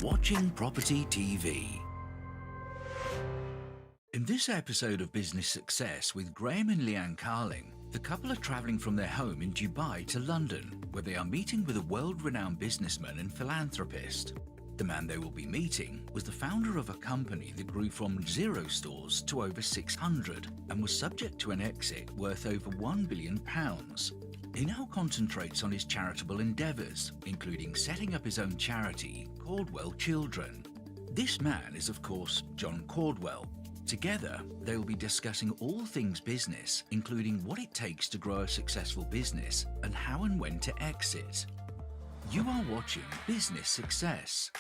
watching Property TV. In this episode of Business Success with Graeme and Leanne Carling, the couple are travelling from their home in Dubai to London, where they are meeting with a world-renowned businessman and philanthropist. The man they will be meeting was the founder of a company that grew from 0 stores to over 600 and was subject to an exit worth over £1 billion. He now concentrates on his charitable endeavours, including setting up his own charity, Caudwell Children. This man is, of course, John Caudwell. Together, they will be discussing all things business, including what it takes to grow a successful business and how and when to exit. You are watching Business Success.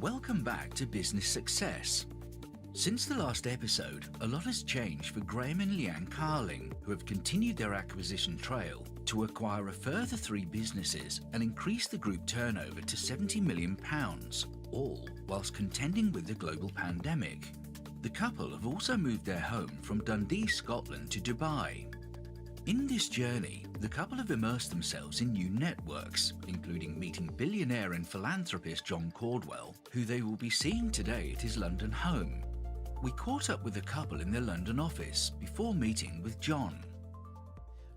Welcome back to Business Success. Since the last episode, a lot has changed for Graeme and Leanne Carling, who have continued their acquisition trail to acquire a further 3 businesses and increase the group turnover to £70 million, all whilst contending with the global pandemic. The couple have also moved their home from Dundee, Scotland to Dubai. In this journey, the couple have immersed themselves in new networks, including meeting billionaire and philanthropist John Caudwell, who they will be seeing today at his London home. We caught up with the couple in their London office before meeting with John.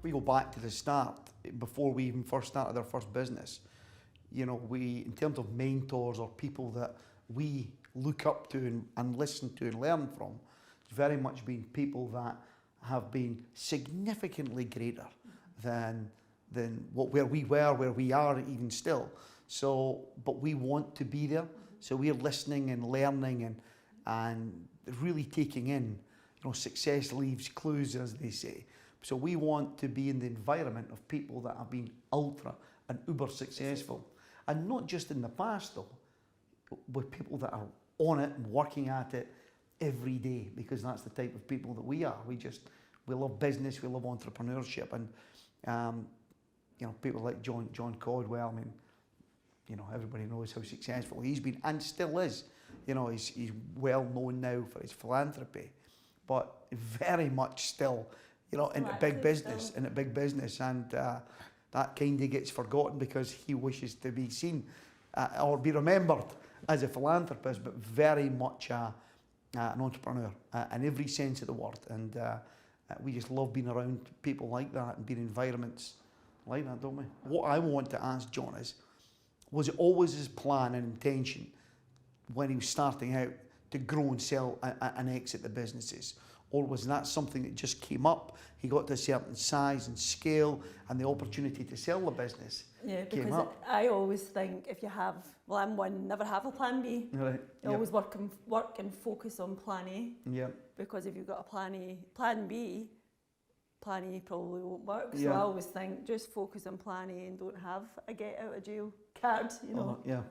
We go back to the start, before we even first started our first business. You know, in terms of mentors or people that we look up to and listen to and learn from, it's very much been people that have been significantly greater than where we were, where we are even still. So, but we want to be there. So we're listening and learning and really taking in, success leaves clues, as they say. So we want to be in the environment of people that have been ultra and uber successful. And not just in the past though, with people that are on it and working at it every day, because that's the type of people that we are. We love business, we love entrepreneurship, and people like John Caudwell. I mean, everybody knows how successful he's been and still is. He's well known now for his philanthropy, but very much still, in a big business, and that kind of gets forgotten because he wishes to be seen or be remembered as a philanthropist, but very much an entrepreneur in every sense of the word, and we just love being around people like that and being in environments like that, don't we? What I want to ask John is, was it always his plan and intention when he was starting out to grow and sell and exit the businesses? Or was that something that just came up, he got to a certain size and scale and the opportunity to sell the business came up? I always think if you have, I'm one, never have a plan B. Right. You always work and focus on plan A. Yeah. Because if you've got a plan B, plan A probably won't work. So I always think just focus on plan A and don't have a get out of jail card,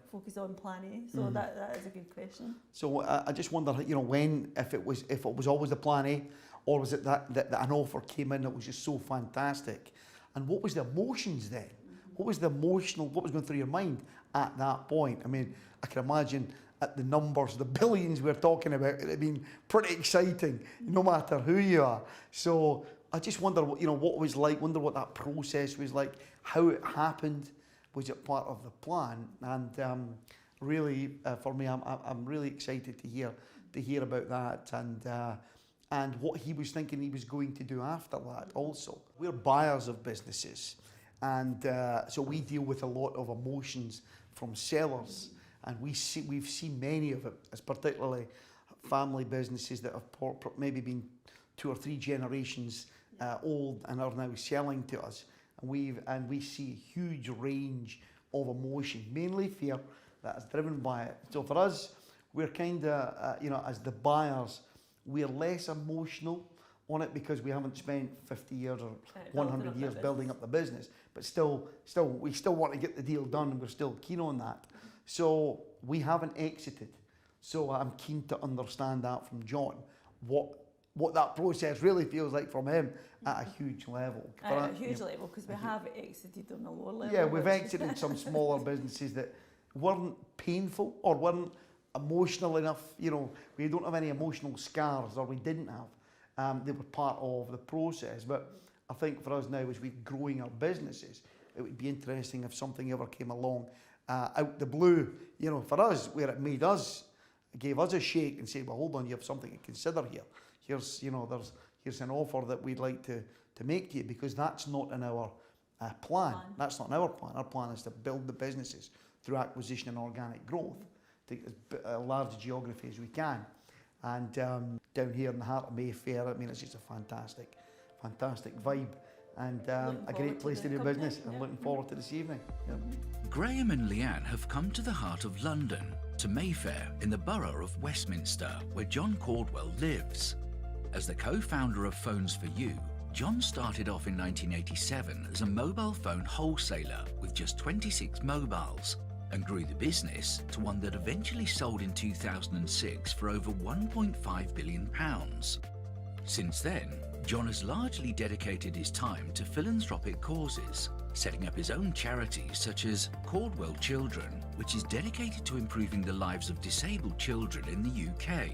focus on plan A. So that is a good question. So I just wonder, if it was always the plan A, or was it that an offer came in that was just so fantastic? And what was the emotions then? What was going through your mind at that point? I mean, I can imagine at the numbers, the billions we're talking about, it had been pretty exciting, no matter who you are. So I just wonder, what it was like, wonder what that process was like, how it happened. Was it part of the plan? And really, for me, I'm really excited to hear about that and what he was thinking he was going to do after that also. We're buyers of businesses, and so we deal with a lot of emotions from sellers. and we've seen many of it, as particularly family businesses that have maybe been 2 or 3 generations old and are now selling to us, and we see a huge range of emotion, mainly fear, that is driven by it. So for us, we're kind of, as the buyers, we're less emotional on it because we haven't spent 50 years or 100 years building up the business, but we still want to get the deal done, and we're still keen on that. So we haven't exited. So I'm keen to understand that from John, what that process really feels like from him at a huge level. At a huge level, because we have exited on a lower level. Yeah, we've exited some smaller businesses that weren't painful or weren't emotional enough. We don't have any emotional scars, or we didn't have. They were part of the process. But I think for us now, as we're growing our businesses, it would be interesting if something ever came along out the blue, for us, where it made us, gave us a shake and said, well, hold on, you have something to consider here. Here's an offer that we'd like to make to you, because that's not in our plan. That's not in our plan. Our plan is to build the businesses through acquisition and organic growth, take as large geography as we can. And down here in the heart of Mayfair, it's just a fantastic vibe, and a great place to do business. I'm looking forward to this evening. Yep. Graeme and Leanne have come to the heart of London, to Mayfair in the borough of Westminster, where John Caudwell lives. As the co-founder of Phones for You, John started off in 1987 as a mobile phone wholesaler with just 26 mobiles, and grew the business to one that eventually sold in 2006 for over £1.5 billion. Since then, John has largely dedicated his time to philanthropic causes, setting up his own charities such as Caudwell Children, which is dedicated to improving the lives of disabled children in the UK.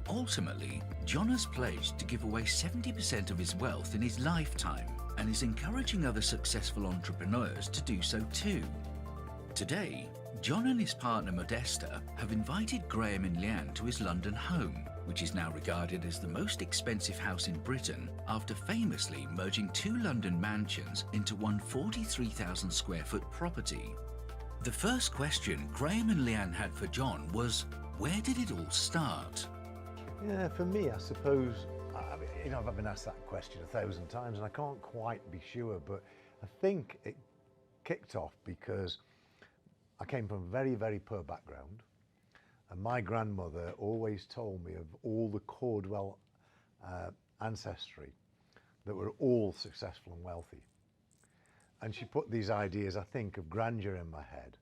Ultimately, John has pledged to give away 70% of his wealth in his lifetime, and is encouraging other successful entrepreneurs to do so too. Today, John and his partner Modesta have invited Graeme and Leanne to his London home, which is now regarded as the most expensive house in Britain after famously merging 2 London mansions into one 43,000 square foot property. The first question Graeme and Leanne had for John was, where did it all start? Yeah, for me, I suppose, I've been asked that question 1,000 times and I can't quite be sure, but I think it kicked off because I came from a very, very poor background, and my grandmother always told me of all the Caudwell ancestry that were all successful and wealthy. And she put these ideas, I think, of grandeur in my head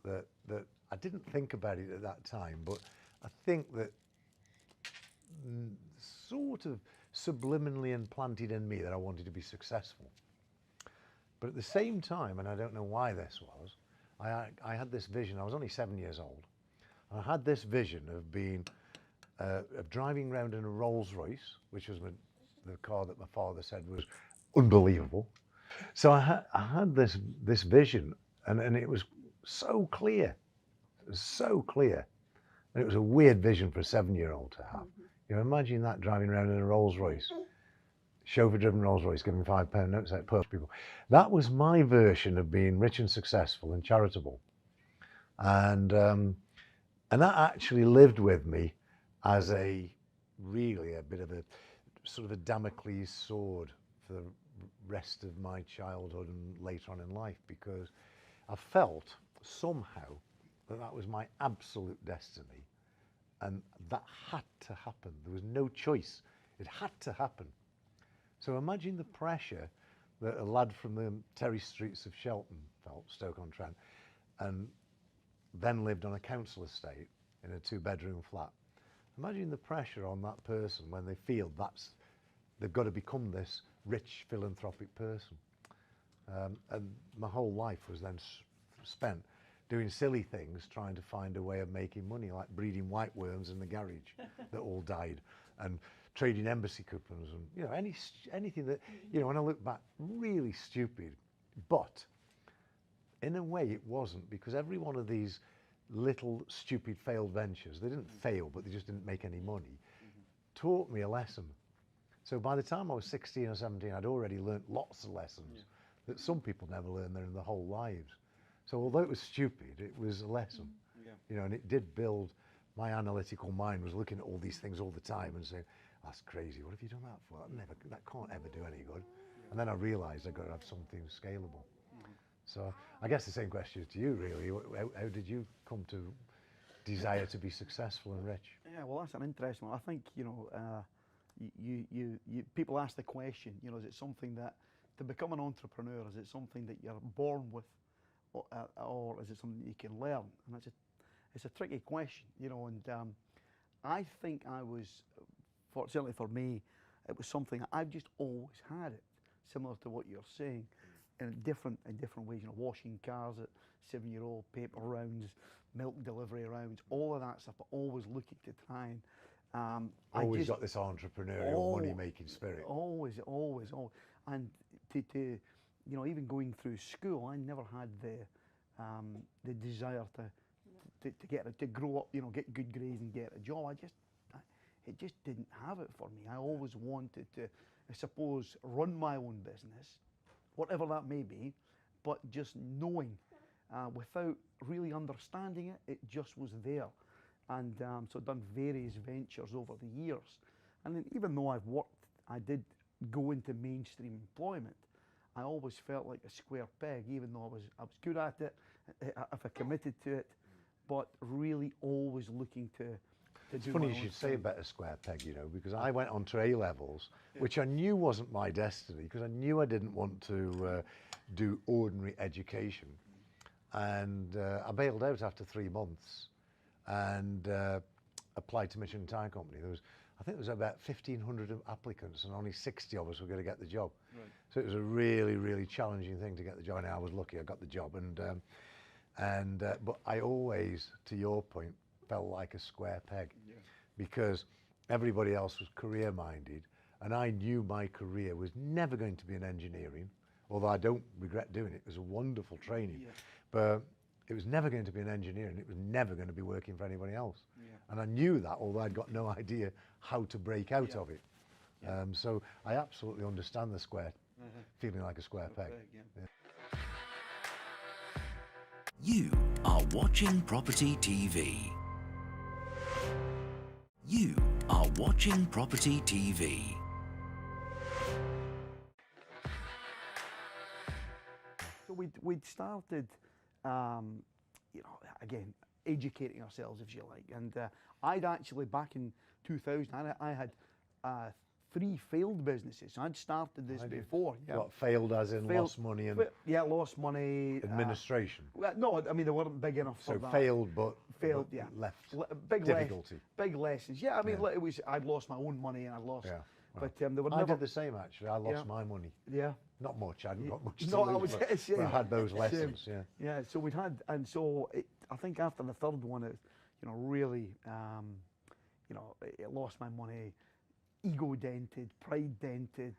that I didn't think about it at that time, but I think that sort of subliminally implanted in me that I wanted to be successful. But at the same time, and I don't know why this was, I had this vision. I was only 7 years old. I had this vision of being, of driving around in a Rolls Royce, which was the car that my father said was unbelievable. So I had this vision, and it was so clear. It was so clear. And it was a weird vision for a 7-year-old to have. Imagine that, driving around in a Rolls Royce, chauffeur-driven Rolls Royce, giving £5 notes out to people. That was my version of being rich and successful and charitable. And that actually lived with me as a bit of a sort of a Damocles sword for the rest of my childhood and later on in life, because I felt somehow that was my absolute destiny, and that had to happen. There was no choice. It had to happen. So imagine the pressure that a lad from the Terry streets of Shelton felt, Stoke-on-Trent, and then lived on a council estate in a 2-bedroom flat. Imagine the pressure on that person when they feel they've got to become this rich philanthropic person. And my whole life was then spent doing silly things, trying to find a way of making money, like breeding white worms in the garage that all died, and trading embassy coupons, and anything that, when I look back, really stupid. But in a way it wasn't, because every one of these little stupid failed ventures, they didn't fail, but they just didn't make any money, taught me a lesson. So by the time I was 16 or 17, I'd already learnt lots of lessons that some people never learn their whole lives. So although it was stupid, it was a lesson. you know, and it did build. My analytical mind was looking at all these things all the time and saying, "That's crazy. What have you done that for? That can't ever do any good." And then I realised I got to have something scalable. So I guess the same question to you, really. How did you come to desire to be successful and rich? Yeah, well, that's an interesting one. I think, you know, people ask the question, you know, is it something that, to become an entrepreneur, is it something that you're born with, or is it something you can learn? And it's a tricky question, you know, and I think certainly for me, it was something I've just always had it, similar to what you're saying, in different ways, you know, washing cars at 7-year-old, paper rounds, milk delivery rounds, all of that stuff, but always looking to try and always got this entrepreneurial money-making spirit. Always. And to you know, even going through school, I never had the desire to grow up, you know, get good grades and get a job. It just didn't have it for me. I always wanted to, I suppose, run my own business, whatever that may be, but just knowing, without really understanding it, it just was there. And so I've done various ventures over the years. And then even though I did go into mainstream employment, I always felt like a square peg, even though I was good at it, if I committed to it, but really always looking to do It's funny my you own should say thing. about a square peg, you know, because I went on to A levels, which I knew wasn't my destiny, because I knew I didn't want to do ordinary education. And I bailed out after 3 months and applied to Michelin Tire Company. I think there was about 1,500 applicants and only 60 of us were going to get the job. Right. So it was a really, really challenging thing to get the job. And I was lucky I got the job. But I always, to your point, felt like a square peg, because everybody else was career minded, and I knew my career was never going to be in engineering, although I don't regret doing it. It was a wonderful training, but it was never going to be in engineering. It was never going to be working for anybody else. And I knew that, although I'd got no idea how to break out of it. So I absolutely understand the square, feeling like a square peg. You are watching Property TV. You are watching Property TV. So we'd started, you know, again, educating ourselves, if you like. And I'd actually, back in 2000, I had 3 failed businesses. I'd started this before. What, failed as in lost money and lost money. administration? Well, no, I mean, they weren't big enough for So that. failed, but Left. Big difficulty. Big lessons. Yeah, I mean, it was. I'd lost my own money and I'd lost. Yeah. But they were I never. did the same actually. I lost my money. Yeah. Not much. I hadn't got much to No, lose, but I had those lessons. Yeah. Yeah. So we'd had, and so I think after the third one, it, you know, really, you know, it lost my money, ego dented, pride dented,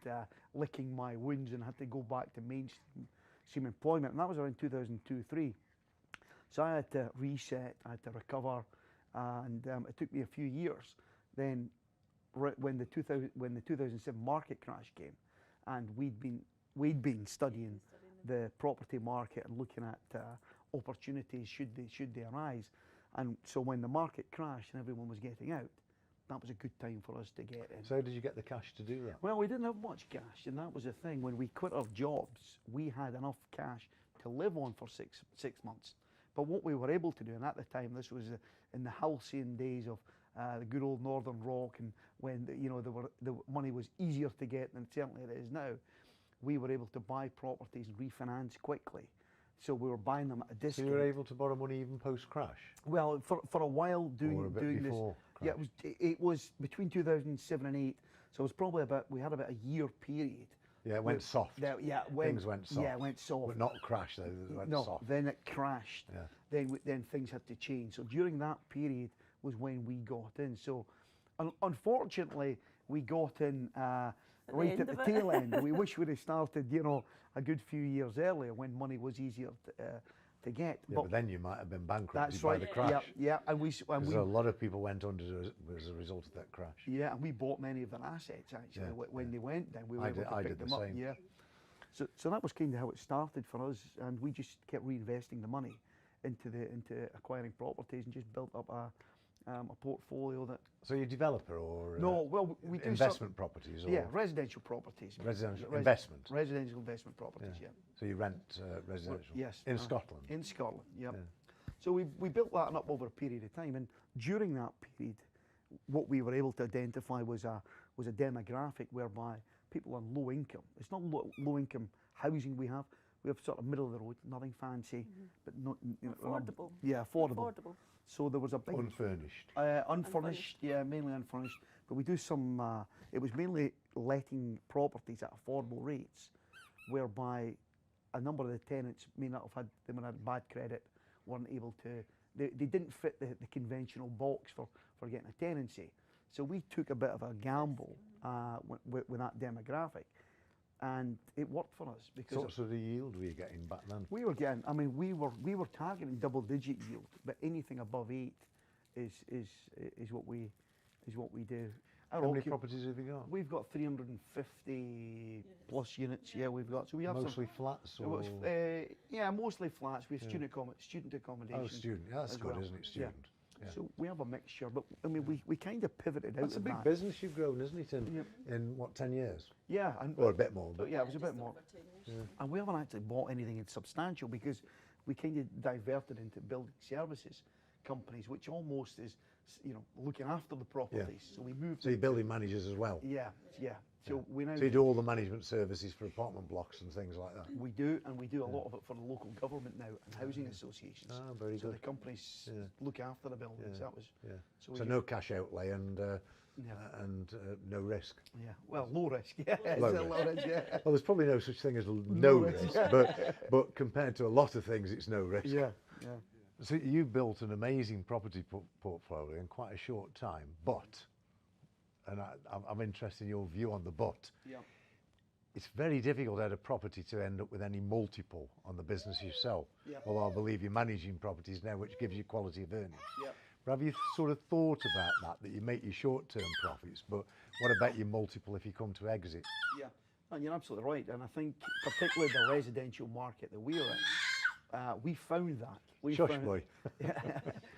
licking my wounds, and had to go back to mainstream employment. And that was around 2002-03. So I had to reset, I had to recover, and it took me a few years. Then, when the 2007 market crash came, and we'd been studying the property market and looking at opportunities should they arise, and so when the market crashed and everyone was getting out, that was a good time for us to get in. So how did you get the cash to do that? Well, we didn't have much cash, and that was the thing. When we quit our jobs, we had enough cash to live on for six months. But what we were able to do, and at the time, this was in the halcyon days of the good old Northern Rock, and when the money was easier to get than certainly it is now, we were able to buy properties and refinance quickly. So we were buying them at a discount. So you were able to borrow money even post-crash? Well, for a while doing this. Crash. Yeah, it was between 2007 and 8. So it was probably we had about a year period. Yeah, it went soft. Things went soft. Yeah, it went soft. But not crash though, it went soft. Then it crashed. Yeah. Then things had to change. So during that period was when we got in. So unfortunately, we got in right at the tail end. We wish we'd have started, you know, a good few years earlier when money was easier to get. Yeah, but then you might have been bankrupted that's by right. the crash. Yeah, and we a lot of people went under as a result of that crash. Yeah, and we bought many of their assets actually when they went down. We were able to pick them up. Yeah. So that was kind of how it started for us, and we just kept reinvesting the money into acquiring properties and just built up a portfolio that. So you're a developer or no? Well, we do investment properties. Or yeah, residential properties. Residential investment. Residential investment properties. Yeah. So you rent residential. Yes. In Scotland. In Scotland. Yep. Yeah. So we built that up over a period of time, and during that period, what we were able to identify was a demographic whereby people on low income. It's not low income housing we have. We have sort of middle of the road, nothing fancy, but not affordable. Yeah, affordable. So there was a big unfurnished. Unfurnished, yeah, mainly unfurnished. But we do some. It was mainly letting properties at affordable rates, whereby a number of the tenants may not have had. They might have had bad credit, weren't able to. They didn't fit the conventional box for getting a tenancy. So we took a bit of a gamble with that demographic. And it worked for us because. What sort of yield were you getting back then? We were getting. I mean, we were targeting double-digit yield, but anything above 8 is what we do. How many properties have you got? We've got 350 plus units. Yeah, we've got. So we have mostly flats, or yeah, mostly flats. We have student accommodation. Oh, student. Yeah, that's good, isn't it? Student. Yeah. Yeah. So we have a mixture, but I mean, we kind of pivoted out. That's a big business you've grown, isn't it? In what, 10 years? Yeah, or a bit more. But yeah, it was a bit more. Yeah. And we haven't actually bought anything substantial because we kind of diverted into building services companies, which almost is, looking after the properties. Yeah. So we moved. So you're building managers as well. Yeah, yeah. So we now. So you do all the management services for apartment blocks and things like that. We do, and we do a lot of it for the local government now and housing associations. Ah, very good. So the companies look after the buildings. That was. Yeah. So no cash outlay and no risk. Yeah. Well, low risk. Yeah. Low risk. Yeah. Well, there's probably no such thing as no risk, but compared to a lot of things, it's no risk. Yeah. Yeah. So you built an amazing property portfolio in quite a short time, but. And I'm interested in your view on the but. Yeah. It's very difficult at a property to end up with any multiple on the business you sell. Yeah. Although I believe you're managing properties now, which gives you quality of earnings. Yeah. But have you sort of thought about that you make your short-term profits, but what about your multiple if you come to exit? Yeah, and you're absolutely right. And I think particularly the residential market that we're in, we found that. Shush, boy.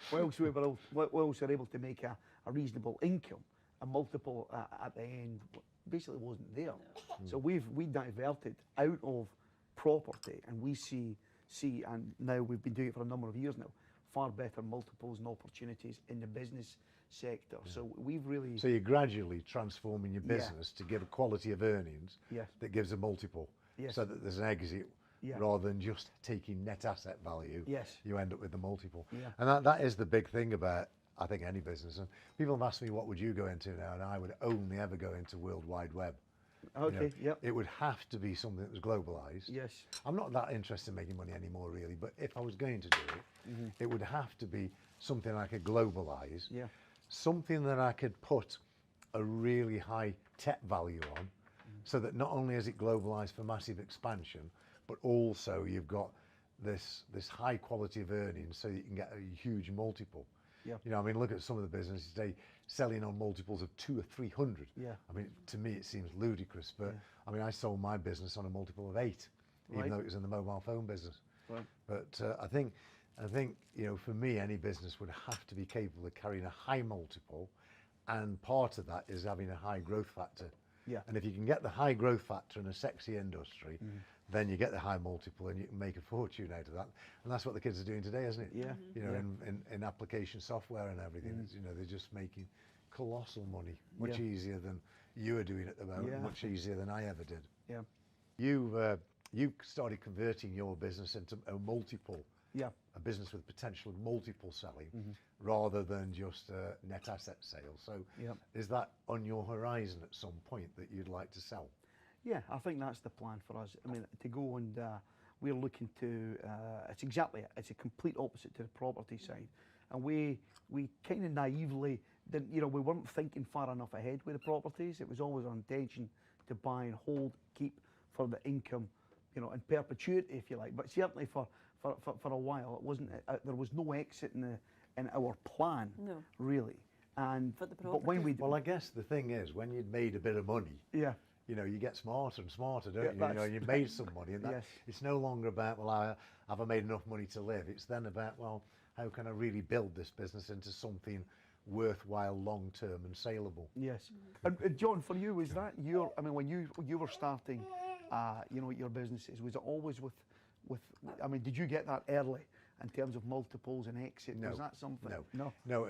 Whilst we were able to make a reasonable income, a multiple at the end basically wasn't there. No. So we diverted out of property, and we see, and now we've been doing it for a number of years now, far better multiples and opportunities in the business sector. Yeah. So we've really. So you're gradually transforming your business to give a quality of earnings that gives a multiple, so that there's an exit. Yeah. Rather than just taking net asset value, you end up with the multiple. Yeah. And that is the big thing about, I think, any business. And people have asked me, what would you go into now? And I would only ever go into World Wide Web. Okay, It would have to be something that was globalized. Yes. I'm not that interested in making money anymore, really, but if I was going to do it, it would have to be something I could globalize, something that I could put a really high tech value on, so that not only is it globalized for massive expansion, but also you've got this high quality of earnings, so you can get a huge multiple. Yeah. I mean, look at some of the businesses today selling on multiples of 200 or 300. Yeah. I mean, to me, it seems ludicrous, but I mean, I sold my business on a multiple of 8, even though it was in the mobile phone business. Right. But I think, for me, any business would have to be capable of carrying a high multiple, and part of that is having a high growth factor. Yeah. And if you can get the high growth factor in a sexy industry, then you get the high multiple and you can make a fortune out of that. And that's what the kids are doing today, isn't it? Yeah. In application software and everything, they're just making colossal money, much easier than you are doing at the moment, much easier than I ever did. Yeah. You started converting your business into a multiple, a business with potential of multiple selling, rather than just net asset sales. So is that on your horizon at some point that you'd like to sell? Yeah, I think that's the plan for us. I mean, to go and we're looking to, it's a complete opposite to the property side. And we kind of naively didn't, we weren't thinking far enough ahead with the properties. It was always our intention to buy and hold, keep for the income, in perpetuity, if you like. But certainly for a while, it wasn't, there was no exit in our plan, really. And but when we, well, I guess the thing is, when you'd made a bit of money, you get smarter and smarter, don't Yeah, you? You made some money, and that, yes. it's no longer about, well, have I made enough money to live? It's then about, well, how can I really build this business into something worthwhile, long-term and saleable? Yes. And John, for you, was that when you were starting, your businesses, was it always with, did you get that early in terms of multiples and exit? No. Was that something? No.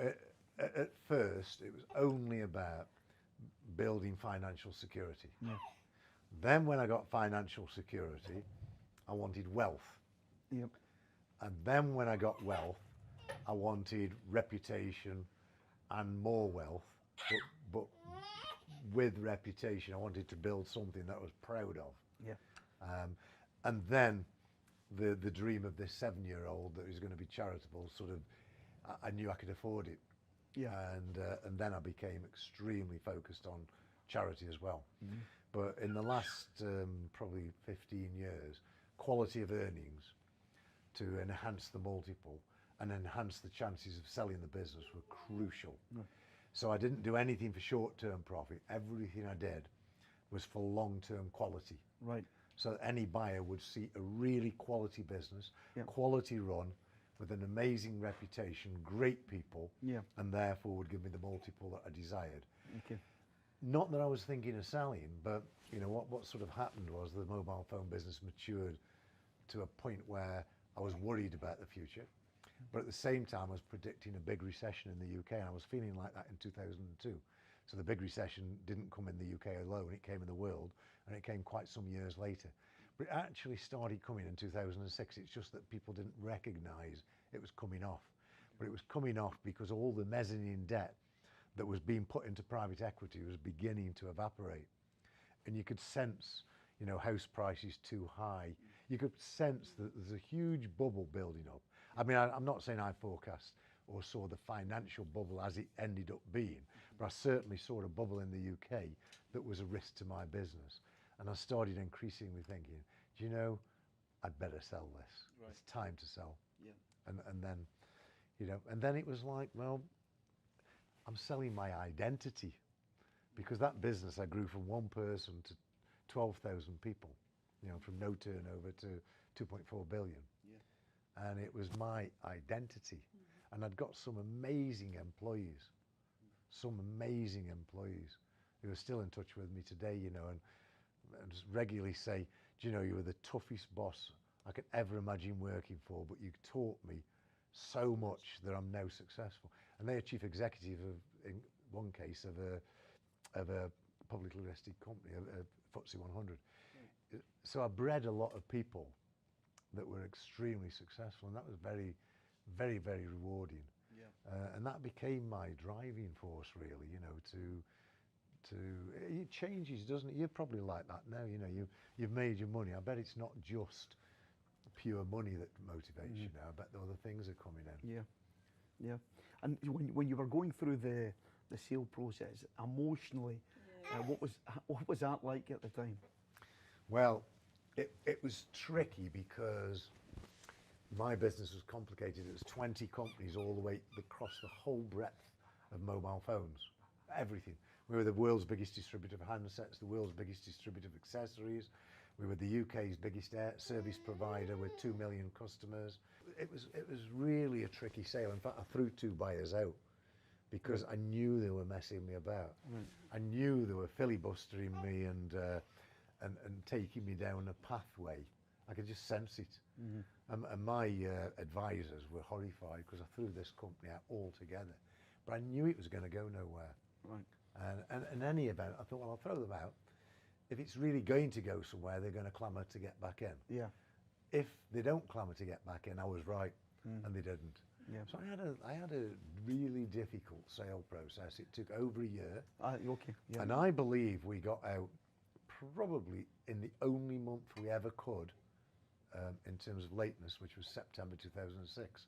At first, it was only about building financial security. Yeah. Then when I got financial security, I wanted wealth. Yep. And then when I got wealth, I wanted reputation and more wealth, but with reputation, I wanted to build something that I was proud of. Yeah. And then the dream of this 7-year-old that was going to be charitable, I knew I could afford it. Yeah. And then I became extremely focused on charity as well. Mm-hmm. But in the last probably 15 years, quality of earnings to enhance the multiple and enhance the chances of selling the business were crucial. No. So I didn't do anything for short-term profit. Everything I did was for long-term quality. Right. So that any buyer would see a really quality business, Yep. quality run, with an amazing reputation, great people, Yeah. and therefore would give me the multiple that I desired. Okay. Not that I was thinking of selling, but what sort of happened was the mobile phone business matured to a point where I was worried about the future, but at the same time I was predicting a big recession in the UK, and I was feeling like that in 2002. So the big recession didn't come in the UK alone, it came in the world, and it came quite some years later. But it actually started coming in 2006. It's just that people didn't recognise it was coming off. But it was coming off because all the mezzanine debt that was being put into private equity was beginning to evaporate. And you could sense, house prices too high. You could sense that there's a huge bubble building up. I'm not saying I forecast or saw the financial bubble as it ended up being, but I certainly saw a bubble in the UK that was a risk to my business. And I started increasingly thinking, I'd better sell this. Right. It's time to sell. Yeah. And then it was like, well, I'm selling my identity, because that business I grew from 1 person to 12,000 people, from no turnover to 2.4 billion. Yeah. And it was my identity. Mm-hmm. And I'd got some amazing employees who are still in touch with me today, and just regularly say, you were the toughest boss I could ever imagine working for, but you taught me so much that I'm now successful. And they're chief executive in one case of a publicly listed company, a FTSE 100. Right. So I bred a lot of people that were extremely successful, and that was very, very, very rewarding. Yeah. And that became my driving force, really, it changes, doesn't it? You're probably like that now, you've made your money. I bet it's not just pure money that motivates you now. I bet the other things are coming in. Yeah, yeah. And when you were going through the sale process, emotionally, what was that like at the time? Well, it was tricky because my business was complicated. It was 20 companies all the way across the whole breadth of mobile phones, everything. We were the world's biggest distributor of handsets, the world's biggest distributor of accessories. We were the UK's biggest air service provider with 2 million customers. It was really a tricky sale. In fact, I threw 2 buyers out because I knew they were messing me about. Right. I knew they were filibustering me and taking me down a pathway. I could just sense it. Mm-hmm. And my advisors were horrified because I threw this company out altogether. But I knew it was going to go nowhere. Right. And in any event, I thought, well, I'll throw them out. If it's really going to go somewhere, they're going to clamour to get back in. Yeah. If they don't clamour to get back in, I was right, and they didn't. Yeah. So I had a really difficult sale process. It took over a year. Okay. Yeah. And I believe we got out probably in the only month we ever could in terms of lateness, which was September 2006.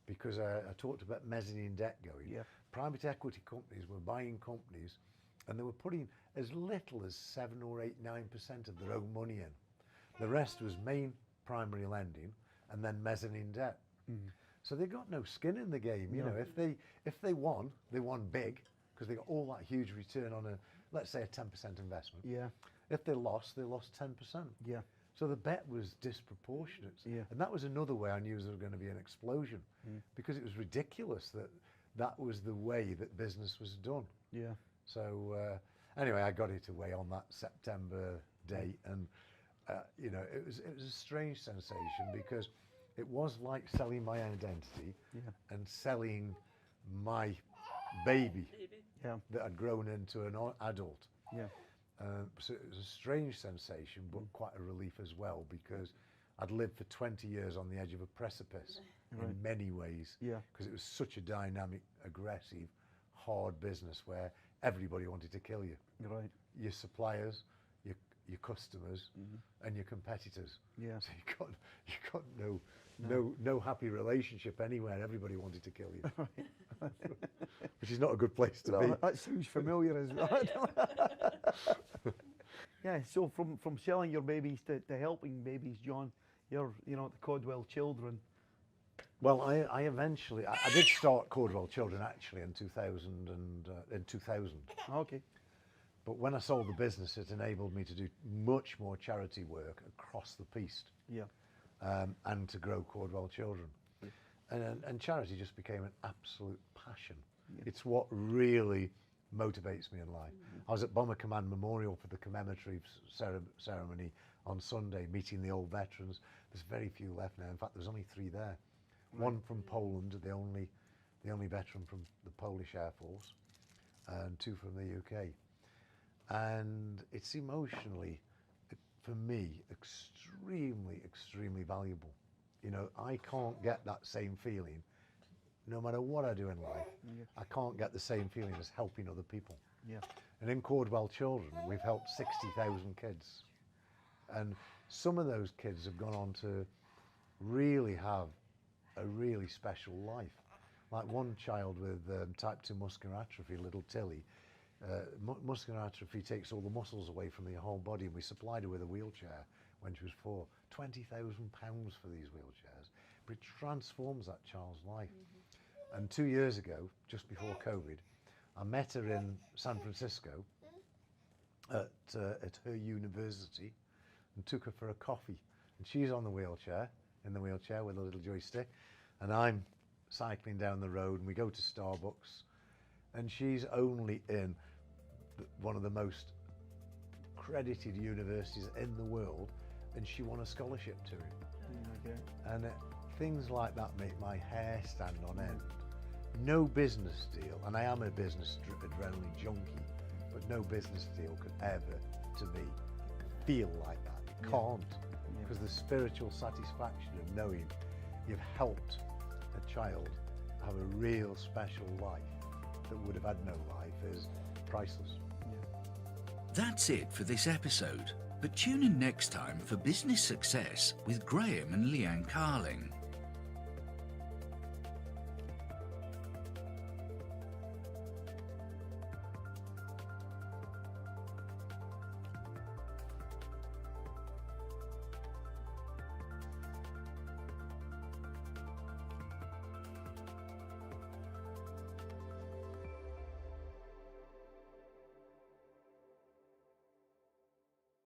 Because I talked about mezzanine debt going. Yeah. Private equity companies were buying companies and they were putting as little as 7 or 8, 9% of their own money in. The rest was main primary lending and then mezzanine debt. Mm-hmm. So they got no skin in the game. You know, if they won big because they got all that huge return on let's say a 10% investment. Yeah. If they lost 10%. Yeah. So the bet was disproportionate. Yeah. And that was another way I knew there was going to be an explosion, because it was ridiculous that was the way that business was done. Yeah. So anyway, I got it away on that September date, and you know, it was a strange sensation, because it was like selling my identity and selling my baby that had grown into an adult. Yeah. So it was a strange sensation, but quite a relief as well, because I'd lived for 20 years on the edge of a precipice in many ways, because it was such a dynamic, aggressive, hard business where everybody wanted to kill you. Right. Your suppliers, your customers, and your competitors. Yeah. So you got no happy relationship anywhere. Everybody wanted to kill you, which is not a good place to be. That sounds familiar as well. Yeah. So from selling your babies to helping babies, John, you're at the Caudwell Children. Well, I eventually I did start Caudwell Children actually in 2000 Okay. But when I sold the business, it enabled me to do much more charity work across the piece. Yeah. And to grow Caudwell Children. And charity just became an absolute passion. Yeah. It's what really motivates me in life. I was at Bomber Command Memorial for the commemorative ceremony on Sunday, meeting the old veterans. There's very few left now. In fact, there's only 3 there. One from Poland, the only veteran from the Polish Air Force, and 2 from the UK. And it's emotionally, for me, extremely, extremely valuable. You know, I can't get that same feeling, no matter what I do in life. I can't get the same feeling as helping other people. Yeah. And in Caudwell Children, we've helped 60,000 kids. And some of those kids have gone on to really have a really special life. Like one child with type 2 muscular atrophy, little Tilly. Muscular atrophy takes all the muscles away from your whole body, and we supplied her with a wheelchair when she was 4. £20,000 for these wheelchairs, but it transforms that child's life. And 2 years ago, just before COVID, I met her in San Francisco at her university and took her for a coffee. And she's on the wheelchair, in the wheelchair with a little joystick, and I'm cycling down the road, and we go to Starbucks, and she's only in one of the most credited universities in the world, and she won a scholarship to it. Okay. And things like that make my hair stand on end. No business deal, and I am a business adrenaline junkie, but no business deal could ever, to me, feel like that. It can't, because the spiritual satisfaction of knowing you've helped a child have a real special life that would have had no life is priceless. That's it for this episode, but tune in next time for Business Success with Graeme and Leanne Carling.